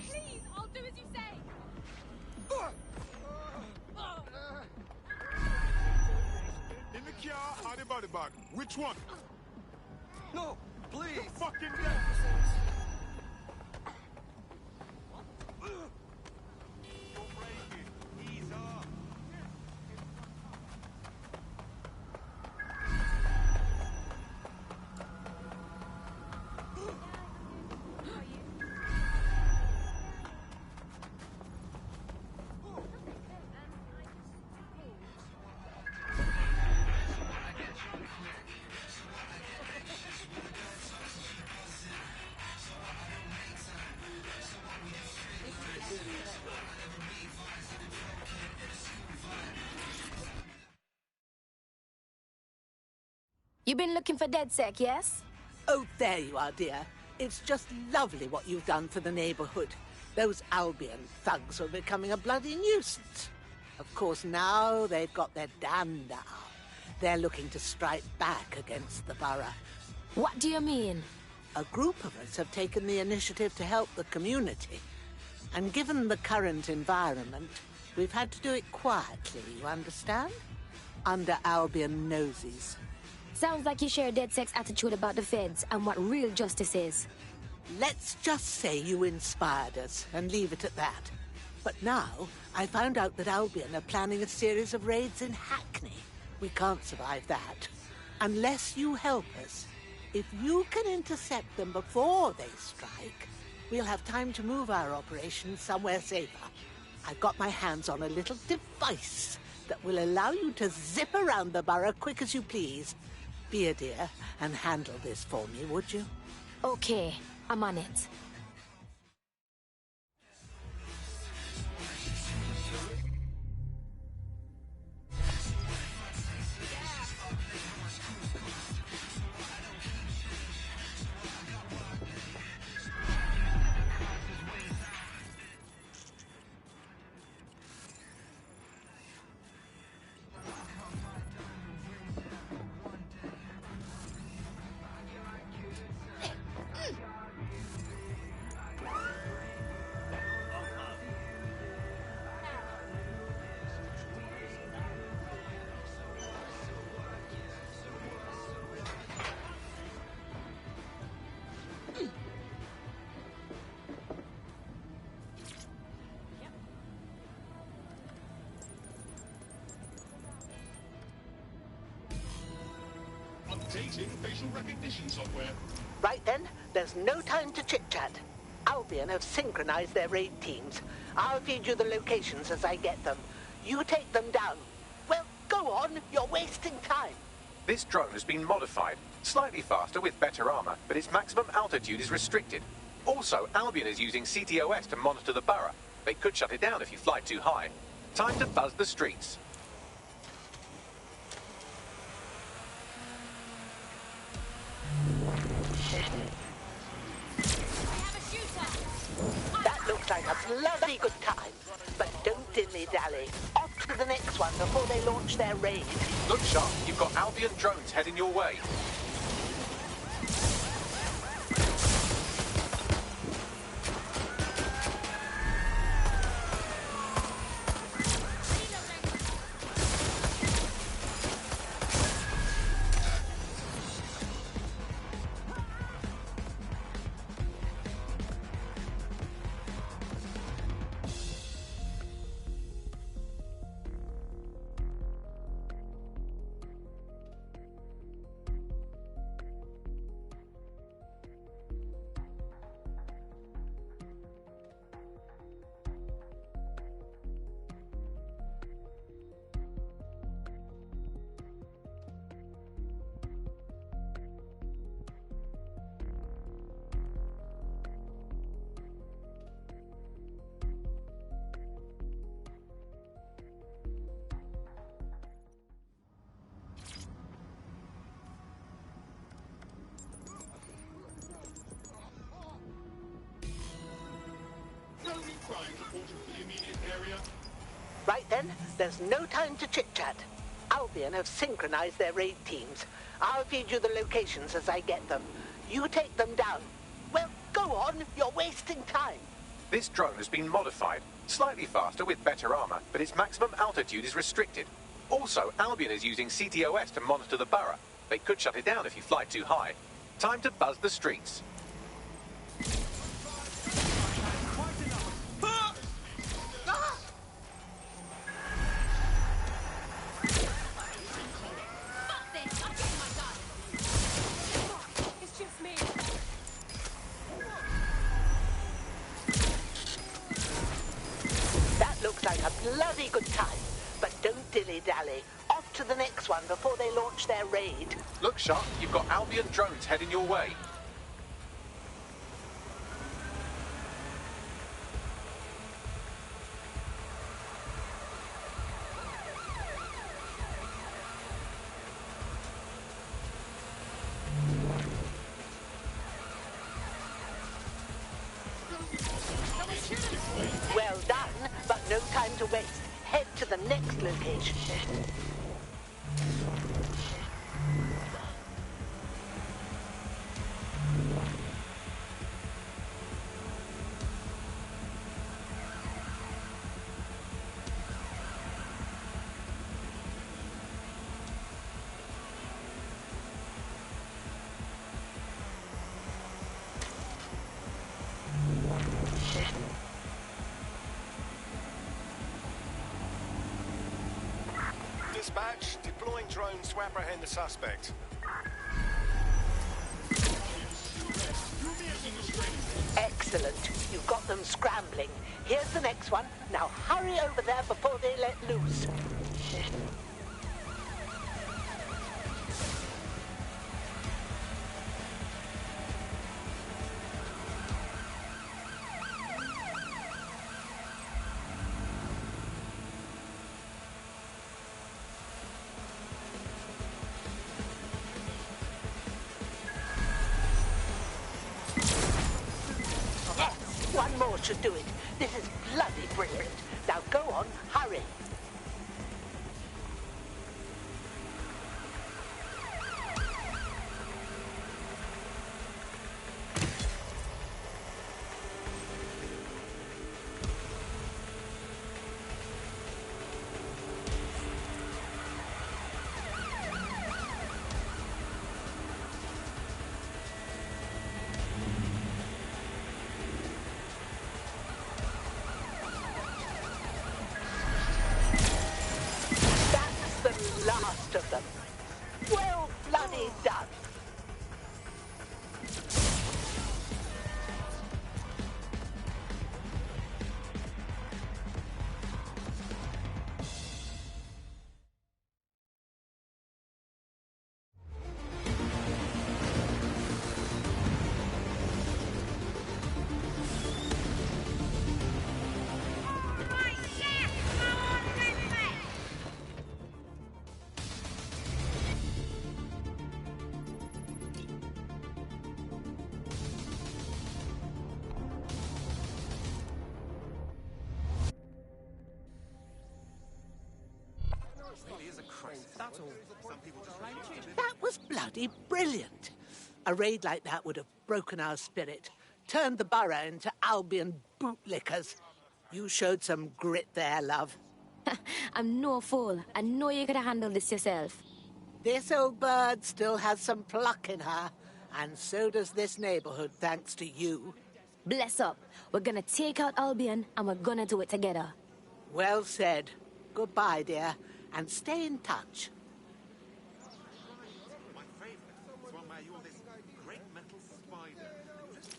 Please, I'll do as you say. In the car or the body bag? Which one? No, please. You fucking dead. You've been looking for DedSec, yes? Oh, there you are, dear. It's just lovely what you've done for the neighborhood. Those Albion thugs are becoming a bloody nuisance. Of course, now they've got their dam down. They're looking to strike back against the borough. What do you mean? A group of us have taken the initiative to help the community. And given the current environment, we've had to do it quietly, you understand? Under Albion noses. Sounds like you share DedSec's attitude about the feds and what real justice is. Let's just say you inspired us and leave it at that. But now, I found out that Albion are planning a series of raids in Hackney. We can't survive that. Unless you help us. If you can intercept them before they strike, we'll have time to move our operation somewhere safer. I've got my hands on a little device that will allow you to zip around the borough quick as you please. Be a dear and handle this for me, would you? Okay, I'm on it. Updating facial recognition software. Right then, there's no time to chit-chat. Albion have synchronized their raid teams. I'll feed you the locations as I get them. You take them down. Well, go on, you're wasting time. This drone has been modified, slightly faster with better armor, but its maximum altitude is restricted. Also, Albion is using CTOS to monitor the borough. They could shut it down if you fly too high. Time to buzz the streets. That looks like a bloody good time. But don't dilly-dally. Off to the next one before they launch their raid. Look sharp, you've got Albion drones heading your way. Right then, there's no time to chit-chat. Albion have synchronized their raid teams. I'll feed you the locations as I get them. You take them down. Well, go on, you're wasting time. This drone has been modified, slightly faster with better armor, but its maximum altitude is restricted. Also, Albion is using CTOS to monitor the borough. They could shut it down if you fly too high. Time to buzz the streets. Like a bloody good time. But don't dilly-dally. Off to the next one before they launch their raid. Look sharp, you've got Albion drones heading your way. to waste. Head to the next location. Dispatch, deploying drones to apprehend the suspect. Excellent. You've got them scrambling. Here's the next one. Now hurry over there before they let loose. One more should do it. This is bloody brilliant. Now go on, hurry. Last of them. Well bloody done. That was bloody brilliant. A raid like that would have broken our spirit, turned the borough into Albion bootlickers. You showed some grit there, love. I'm no fool. I know you could have handled this yourself. This old bird still has some pluck in her, and so does this neighborhood, thanks to you. Bless up. We're gonna take out Albion, and we're gonna do it together. Well said. Goodbye, dear, and stay in touch.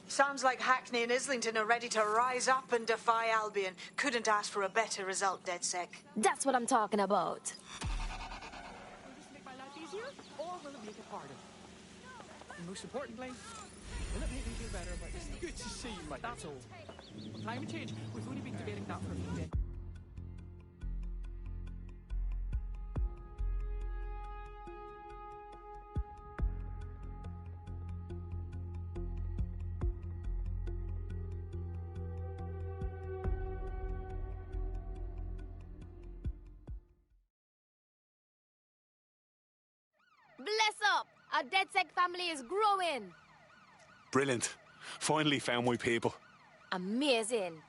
Sounds like Hackney and Islington are ready to rise up and defy Albion. Couldn't ask for a better result, DedSec. That's what I'm talking about. Will this make my life easier, or will it make it harder? And most importantly, will it make me feel better about this? Good to see you, Mike. That's all. On climate change, we've only been debating that for a few days. Bless up! Our DedSec family is growing. Brilliant. Finally found my people. Amazing.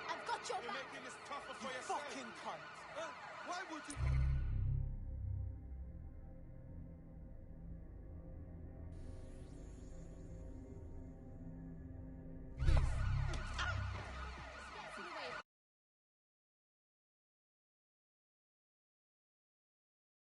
I've got your back. You're making this tougher for yourself. Fucking cunt. Why would you...